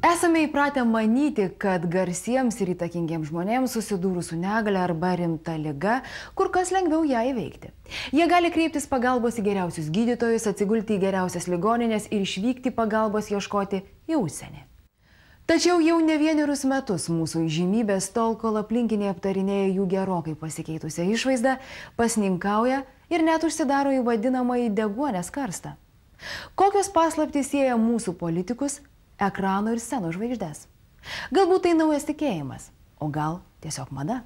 Esame įpratę manyti, kad garsiems ir įtakingiems žmonėms susidūrus su negale arba rimta liga, kur kas lengviau ją įveikti. Jie gali kreiptis pagalbos į geriausius gydytojus, atsigulti į geriausias ligoninės ir išvykti pagalbos ieškoti į užsienį. Tačiau jau ne vienerius metus mūsų įžymybės tol, kol aplinkiniai aptarinėja jų gerokai pasikeitusią išvaizdą, pasninkauja ir net užsidaro į vadinamąjį deguonies karstą. Kokios paslaptys sieja mūsų politikus, ekrano ir scenos žvaigždės? Galbūt tai naujas tikėjimas, o gal tiesiog mada?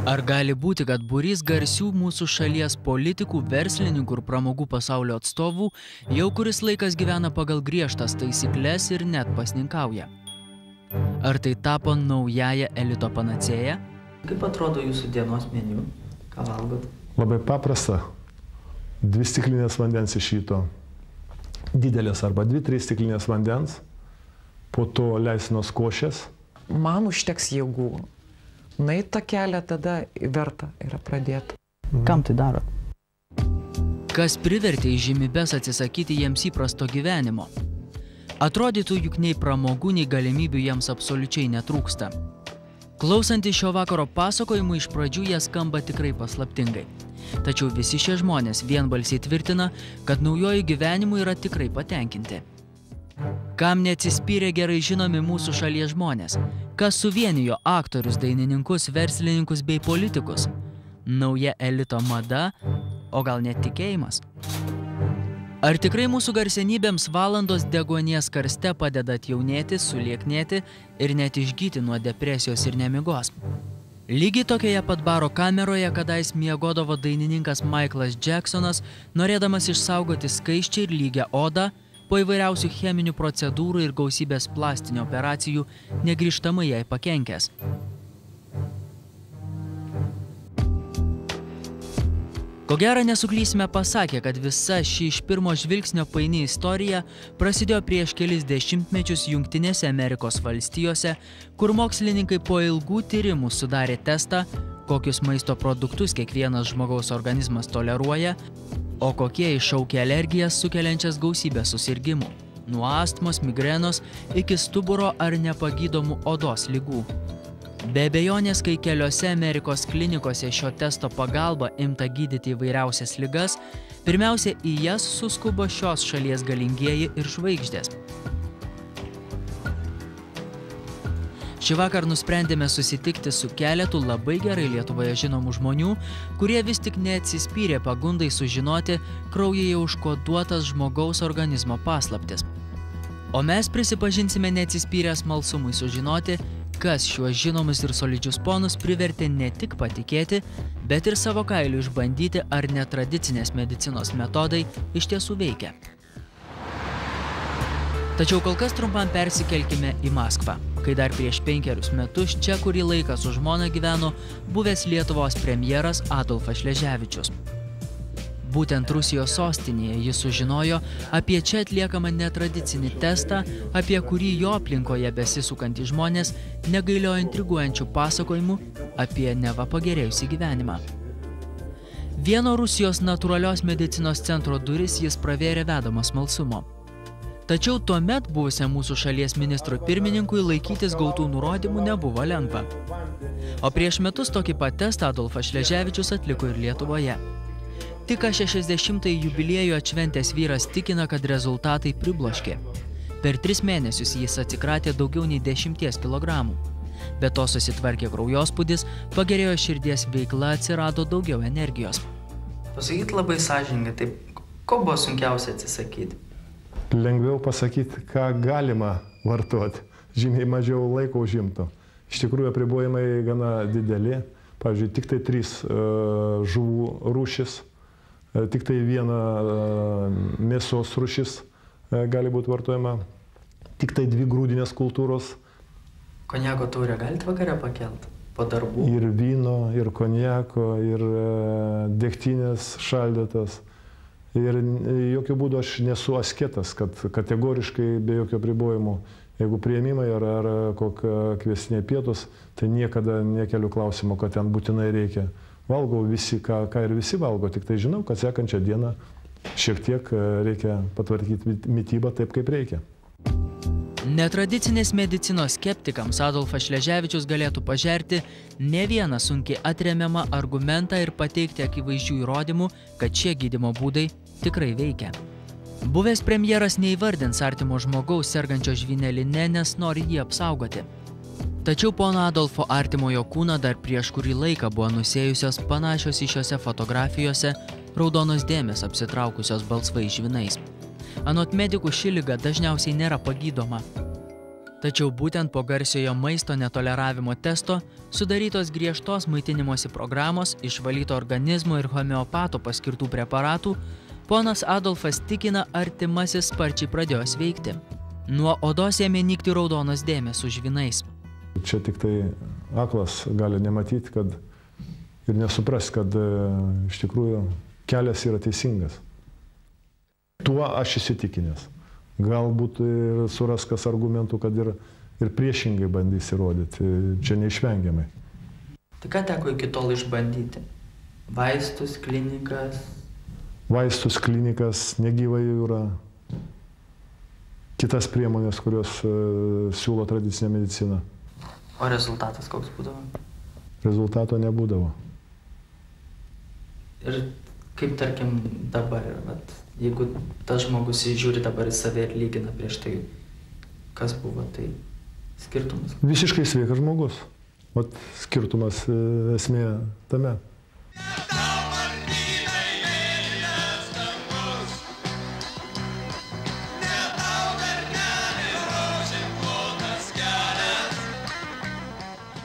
Ar gali būti, kad būrys garsių mūsų šalies politikų, verslininkų ir pramogų pasaulio atstovų jau kuris laikas gyvena pagal griežtas taisykles ir net pasninkauja? Ar tai tapo naująją elito panacėją? Kaip atrodo jūsų dienos meniu? Ką valgot? Labai paprasta. 2 stiklinės vandens iš ryto. Didelės arba 2-3 stiklinės vandens. Po to leistinos košės. Man užteks jėgų. Nueit tą kelią tada verta yra pradėti. Kam tai daro? Kas privertė įžymybes atsisakyti jiems įprasto gyvenimo? Atrodytų, juk nei pramogų, nei galimybių jiems absoliučiai netrūksta. Klausantis šio vakaro pasakojimų, iš pradžių jie skamba tikrai paslaptingai. Tačiau visi šie žmonės vienbalsiai tvirtina, kad naujoju gyvenimu yra tikrai patenkinti. Kam neatsispyrė gerai žinomi mūsų šalies žmonės? Kas suvienijo aktorius, dainininkus, verslininkus bei politikus? Nauja elito mada, o gal net tikėjimas? Ar tikrai mūsų garsenybėms valandos deguonies karste padeda atjaunėti, sulieknėti ir net išgyti nuo depresijos ir nemigos? Lygiai tokioje pat baro kameroje kadais miegodavo dainininkas Michaelas Jacksonas, norėdamas išsaugoti skaisčią ir lygią odą, po įvairiausių cheminių procedūrų ir gausybės plastinių operacijų negrįžtamai jai pakenkęs. Ko gero nesuklysime pasakę, kad visa ši iš pirmo žvilgsnio paini istorija prasidėjo prieš kelis dešimtmečius Jungtinėse Amerikos valstijose, kur mokslininkai po ilgų tyrimų sudarė testą, kokius maisto produktus kiekvienas žmogaus organizmas toleruoja, o kokie iššaukia alergijas sukeliančias gausybę susirgimų, nuo astmos, migrenos iki stuburo ar nepagydomų odos ligų. Be abejonės, kai keliose Amerikos klinikose šio testo pagalba imta gydyti įvairiausias ligas, pirmiausia į jas suskubo šios šalies galingieji ir žvaigždės. Šį vakar nusprendėme susitikti su keletu labai gerai Lietuvoje žinomų žmonių, kurie vis tik neatsispyrė pagundai sužinoti kraujyje užkoduotas žmogaus organizmo paslaptis. O mes prisipažinsime neatsispyrę smalsumui sužinoti, kas šiuos žinomus ir solidžius ponus privertė ne tik patikėti, bet ir savo kailiu išbandyti, ar netradicinės medicinos metodai iš tiesų veikia. Tačiau kol kas trumpam persikelkime į Maskvą, kai dar prieš 5 metus čia kurį laiką su žmona gyveno buvęs Lietuvos premjeras Adolfas Šleževičius. Būtent Rusijos sostinėje jis sužinojo apie čia atliekamą netradicinį testą, apie kurį jo aplinkoje besisukantys žmonės negailiojo intriguojančių pasakojimų apie neva pagerėjusį gyvenimą. Vieno Rusijos natūralios medicinos centro duris jis pravėrė vedamas smalsumo. Tačiau tuomet buvusiam mūsų šalies ministrui pirmininkui laikytis gautų nurodymų nebuvo lengva. O prieš metus tokį pat testą Adolfas Šleževičius atliko ir Lietuvoje. Tik 60-ąjį jubiliejų atšventęs vyras tikina, kad rezultatai pribloškė. Per 3 mėnesius jis atsikratė daugiau nei 10 kilogramų. Be to susitvarkė kraujospūdis, pagerėjo širdies veikla, atsirado daugiau energijos. Pasakyti labai sąžiningai, taip, ko buvo sunkiausia atsisakyti? Lengviau pasakyti, ką galima vartoti. Žymiai mažiau laiko užimto. Iš tikrųjų, apribojimai gana dideli. Pavyzdžiui, tik tai 3 žuvų rūšis. Tik tai 1 mėsos rūšis gali būti vartojama, tik tai 2 grūdinės kultūros. Konjako taurę galite vakare pakelti po darbų? Ir vyno, ir konjako, ir degtinės šaldytas. Ir jokių būdų aš nesu asketas, kad kategoriškai be jokio apribojimų, jeigu priėmimai ar kviestiniai pietus, tai niekada nekeliu klausimo, kad ten būtinai reikia. Valgau visi, ką ir visi valgo, tik tai žinau, kad sekančią dieną Šiek tiek reikia patvarkyti mitybą taip, kaip reikia. Netradicinės medicinos skeptikams Adolfas Šleževičius galėtų pažerti ne vieną sunkiai atremiamą argumentą ir pateikti akivaizdžių įrodymų, kad šie gydymo būdai tikrai veikia. Buvęs premjeras neįvardins artimo žmogaus sergančio žvyneline, nes nori jį apsaugoti. Tačiau pono Adolfo artimojo kūną dar prieš kurį laiką buvo nusėjusios panašios į šiose fotografijose raudonos dėmės apsitraukusios balsvais žvynais. Anot medikų ši liga dažniausiai nėra pagydoma. Tačiau būtent po garsiojo maisto netoleravimo testo, sudarytos griežtos maitinimosi programos, išvalyto organizmo ir homeopato paskirtų preparatų, ponas Adolfas tikina, artimasis sparčiai pradėjo sveikti. Nuo odos ėmė nykti raudonos dėmės su žvynais. Čia tik tai aklas gali nematyti ir nesuprast, kad iš tikrųjų kelias yra teisingas. Tuo aš įsitikinęs. Galbūt ir suras kas argumentų, kad ir priešingai bandys įrodyti. Čia neišvengiamai. Tai ką teko iki tol išbandyti? Vaistus, klinikas? Vaistus, klinikas, negyva jūra. Kitas priemonės, kurios siūlo tradicinė medicina. O rezultatas koks būdavo? Rezultato nebūdavo. Ir kaip, tarkim, dabar, jeigu tas žmogus žiūri dabar į save ir lygina prieš tai, kas buvo, tai skirtumas? Visiškai sveikas žmogus. Vat skirtumas esmė tame.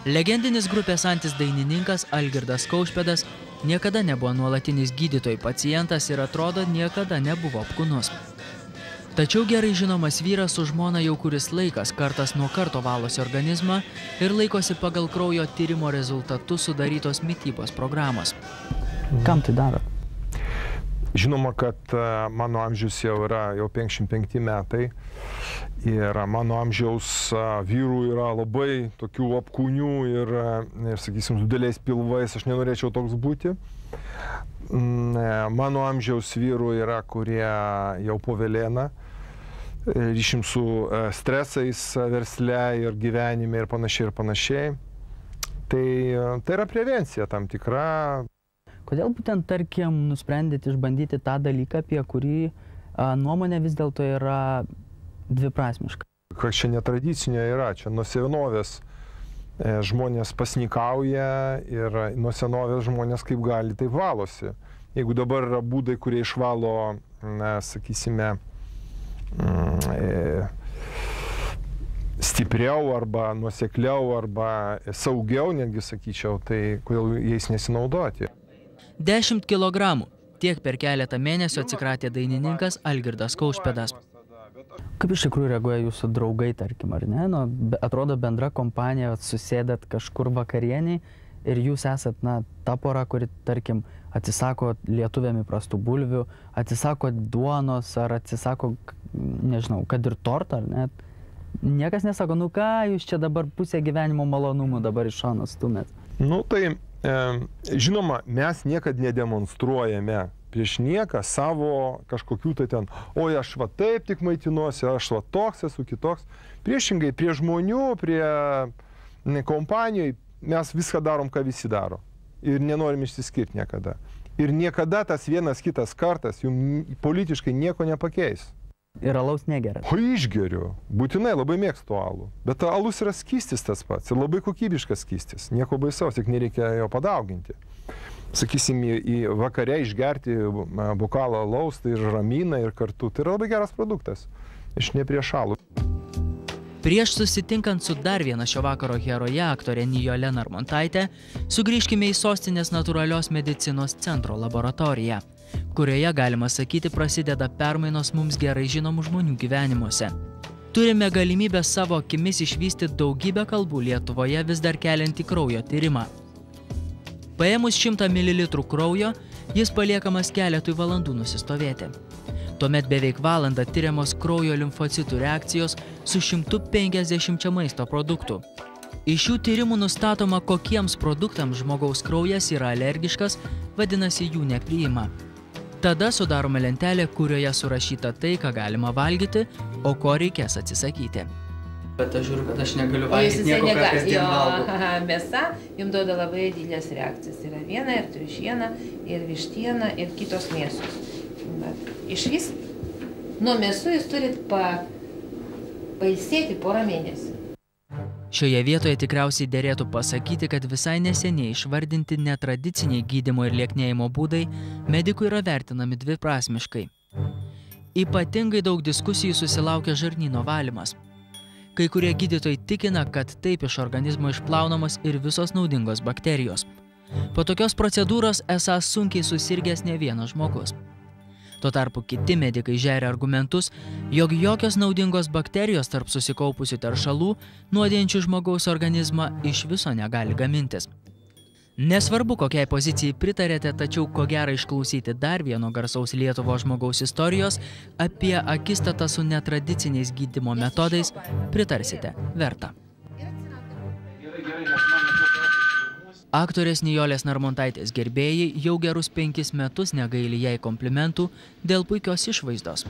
Legendinis grupės Antis dainininkas Algirdas Kaušpėdas niekada nebuvo nuolatinis gydytojų pacientas ir atrodo niekada nebuvo apkūnus. Tačiau gerai žinomas vyras su žmona jau kuris laikas kartas nuo karto valosi organizmą ir laikosi pagal kraujo tyrimo rezultatus sudarytos mitybos programos. Kam tai daro? Žinoma, kad mano amžius jau yra 55 metai ir mano amžiaus vyrų yra labai tokių apkūnių ir sakysim, dideliais pilvais, aš nenorėčiau toks būti. Mano amžiaus vyrų yra, kurie jau po velėna, ryšim su stresais versle ir gyvenime ir panašiai. Tai yra prevencija tam tikra. Kodėl būtent, tarkim, nusprendėte išbandyti tą dalyką, apie kurį nuomonė vis dėlto yra dviprasmiška? Kas čia netradicinio yra, čia nuo senovės žmonės pasnikauja ir nuo senovės žmonės kaip gali, taip valosi. Jeigu dabar yra būdai, kurie išvalo, sakysime, stipriau arba nuosekliau arba saugiau, netgi sakyčiau, tai kodėl jais nesinaudoti? 10 kilogramų. Tiek per keletą mėnesių atsikratė dainininkas Algirdas Kaušpėdas. Kaip iš tikrųjų reaguoja jūsų draugai, tarkim, ar ne? Atrodo bendra kompanija, susėdat kažkur vakarieniai ir jūs esat, ta pora, kuri, tarkim, atsisako lietuvėm įprastų bulvių, atsisako duonos ar atsisako, nežinau, kad ir tortą, ar ne? Niekas nesako, ką jūs čia dabar pusę gyvenimo malonumų dabar iš šono stumėt? Tai žinoma, mes niekad nedemonstruojame prieš nieką savo kažkokių tai ten, oi, aš va taip tik maitinuosi, aš va toks esu, kitoks. Priešingai, prie žmonių, prie kompanijų mes viską darom, ką visi daro. Ir nenorim išsiskirti niekada. Ir niekada tas vienas kitas kartas jums politiškai nieko nepakeis. Ir alaus negerat? O išgeriu. Būtinai labai mėgstu alų. Bet alus yra skystis tas pats ir labai kokybiškas skystis. Nieko baisaus, tik nereikia jo padauginti. Sakysim, į vakare išgerti bokalą alaus, tai ir ramina ir kartu. Tai yra labai geras produktas. Iš ne prieš alų. Prieš susitinkant su dar viena šio vakaro heroje, aktorė Nijole Narmontaitė, sugrįžkime į sostinės natūralios medicinos centro laboratoriją, kurioje, galima sakyti, prasideda permainos mums gerai žinomų žmonių gyvenimuose. Turime galimybę savo akimis išvysti daugybę kalbų Lietuvoje vis dar keliantį kraujo tyrimą. Paėmus 100 ml kraujo, jis paliekamas keletui valandų nusistovėti. Tuomet beveik valandą tyriamos kraujo limfocitų reakcijos su 150 maisto produktų. Iš šių tyrimų nustatoma, kokiems produktams žmogaus kraujas yra alergiškas, vadinasi, jų nepriima. Tada sudaroma lentelė, kurioje surašyta tai, ką galima valgyti, o ko reikės atsisakyti. Bet aš žiūriu, kad aš negaliu valgyti nieko, ką kasdien valgau. Mėsa jums duoda labai didelės reakcijas. Yra viena ir triušiena, ir vištiena, ir kitos mėsos. Iš vis, nuo mėsų jūs turit pailsėti porą mėnesių. Šioje vietoje tikriausiai derėtų pasakyti, kad visai neseniai išvardinti netradiciniai gydymo ir lieknėjimo būdai medikų yra vertinami dviprasmiškai. Ypatingai daug diskusijų susilaukia žarnyno valymas. Kai kurie gydytojai tikina, kad taip iš organizmo išplaunamos ir visos naudingos bakterijos. Po tokios procedūros esąs sunkiai susirgęs ne vienas žmogus. Tuo tarpu kiti medikai žeria argumentus, jog jokios naudingos bakterijos tarp susikaupusių teršalų, nuodijančių žmogaus organizmą, iš viso negali gamintis. Nesvarbu, kokiai pozicijai pritarėte, tačiau ko gera išklausyti dar vieno garsaus Lietuvos žmogaus istorijos apie akistatą su netradiciniais gydymo metodais, pritarsite, verta. Aktorės Nijolės Narmontaitės gerbėjai jau gerus 5 metus negaili jai komplimentų dėl puikios išvaizdos.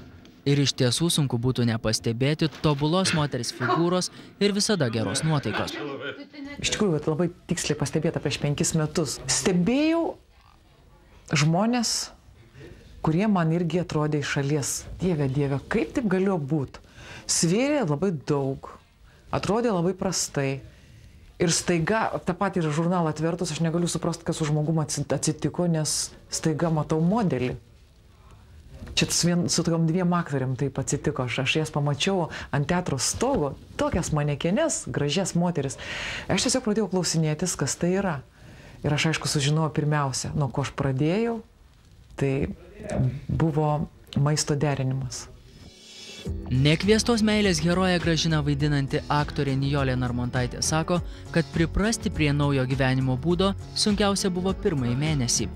Ir iš tiesų sunku būtų nepastebėti tobulos moters figūros ir visada geros nuotaikos. Iš tikrųjų, labai tiksliai pastebėta prieš 5 metus. Stebėjau žmonės, kurie man irgi atrodė iš šalies. Dieve, dieve, kaip taip galėjo būti? Svėrė labai daug, atrodė labai prastai. Ir staiga, tą patį žurnalą atvertus, aš negaliu suprasti, kas su žmogum atsitiko, nes staiga matau modelį. Čia su tokiom 2 aktoriam taip atsitiko. Aš jas pamačiau ant teatro stogo, tokias manekenės, gražias moteris. Aš tiesiog pradėjau klausinėtis, kas tai yra. Ir aš aišku sužinojau pirmiausia, nuo ko aš pradėjau, tai buvo maisto derinimas. Nekviestos meilės heroję Gražiną vaidinanti aktorė Nijolė Narmontaitė sako, kad priprasti prie naujo gyvenimo būdo sunkiausia buvo pirmąjį mėnesį.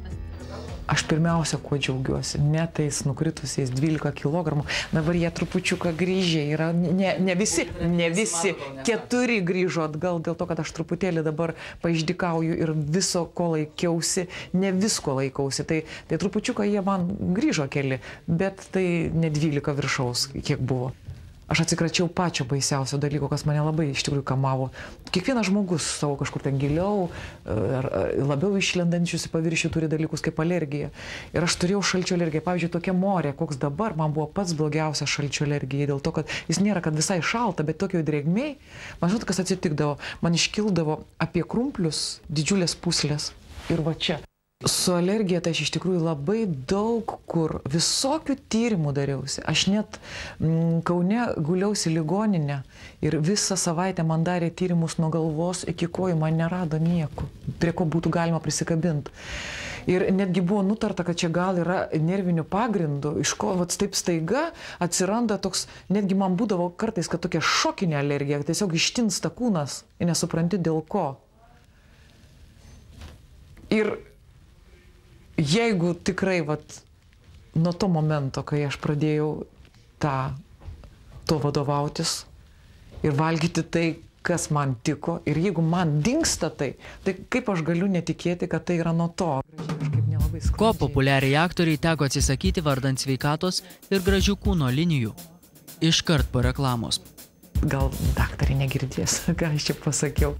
Aš pirmiausia, kuo džiaugiuosi, ne tais nukritusiais 12 kg. Dabar jie trupučiuką grįžę yra, ne visi, 4 grįžo atgal, dėl to, kad aš truputėlį dabar paišdykauju ir viso, ko laikiausi, ne visko laikausi. Tai trupučiuką jie man grįžo keli, bet tai ne 12 viršaus, kiek buvo. Aš atsikračiau pačio baisiausio dalyko, kas mane labai iš tikrųjų kamavo. Kiekvienas žmogus savo kažkur ten giliau, labiau išlendančius į paviršių turi dalykus kaip alergija. Ir aš turėjau šalčio alergiją. Pavyzdžiui, tokia morė, koks dabar, man buvo pats blogiausias šalčio alergija. Dėl to, kad jis nėra, kad visai šalta, bet tokio drėgmėj. Man žinot, kas atsitikdavo. Man iškildavo apie krumplius didžiulės pūslės. Ir va čia. Su alergija tai aš iš tikrųjų labai daug kur visokių tyrimų dariausi. Aš net Kaune guliausi ligoninę ir visą savaitę man darė tyrimus nuo galvos iki kojų, man nerado nieko, prie ko būtų galima prisikabinti. Ir netgi buvo nutarta, kad čia gal yra nervinių pagrindų, iš ko taip staiga atsiranda toks, netgi man būdavo kartais, kad tokia šokinė alergija, tiesiog ištinsta kūnas ir nesupranti dėl ko. Ir jeigu tikrai nuo to momento, kai aš pradėjau to vadovautis ir valgyti tai, kas man tiko, ir jeigu man dingsta tai kaip aš galiu netikėti, kad tai yra nuo to. Ko populiariai aktoriai teko atsisakyti vardant sveikatos ir gražių kūno linijų? Iškart po reklamos. Gal daktarė negirdės, ką aš čia pasakiau.